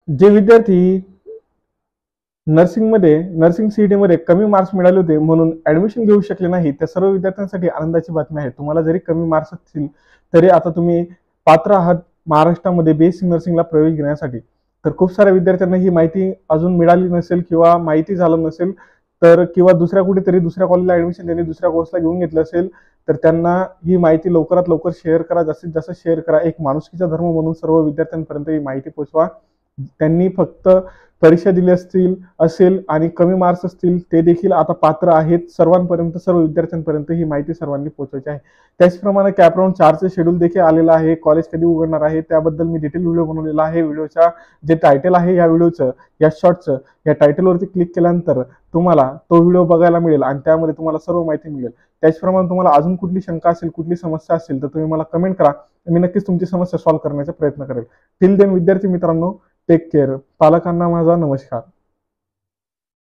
जे विद्यार्थी nursing CET मध्ये कमी मार्क्स मिळाले होते म्हणून ऍडमिशन घेऊ शकले नाही, त्या सर्व विद्यार्थ्यांसाठी आनंदाची बातमी आहे. तुम्हाला जरी कमी मार्क्स असतील तरी आता तुम्ही पात्र आहात महाराष्ट्रामध्ये बीएससी नर्सिंगला प्रवेश घेण्यासाठी. तर खूप साऱ्या विद्यार्थ्यांना ही माहिती अजून मिळाली नसेल किंवा माहिती झालं नसेल, तर किंवा दुसऱ्या कॉलेजला ऍडमिशन त्यांनी दुसऱ्या कोर्सला घेऊन घेतलं असेल, तर त्यांना ही माहिती लवकरात लवकर शेअर करा, जास्तीत जास्त शेअर करा. एक माणुसकीचा धर्म म्हणून सर्व विद्यार्थ्यांपर्यंत ही माहिती पोहोचवा. त्यांनी फक्त परीक्षा दिली असेल आणि कमी मार्क्स असतील ते देखील आता पात्र आहेत. सर्व विद्यार्थ्यांपर्यंत ही माहिती सर्वांनी पोहोचवायची आहे. त्याचप्रमाणे कॅपराऊंड 4चे शेड्यूल देखील आलेलं आहे. कॉलेज कधी उघडणार आहे त्याबद्दल मी डिटेल व्हिडिओ बनवलेला आहे. व्हिडिओचा जे टायटल आहे या व्हिडिओचं, या शॉर्टचं, या टायटलवरती क्लिक केल्यानंतर तुम्हाला तो व्हिडिओ बघायला मिळेल आणि त्यामध्ये तुम्हाला सर्व माहिती मिळेल. त्याचप्रमाणे तुम्हाला अजून कुठली शंका असेल, कुठली समस्या असेल तर तुम्ही मला कमेंट करा. मी नक्कीच तुमची समस्या सॉल्व्ह करण्याचा प्रयत्न करेल. टिल देन विद्यार्थी मित्रांनो, टेक केअर. पालकांना माझा नमस्कार.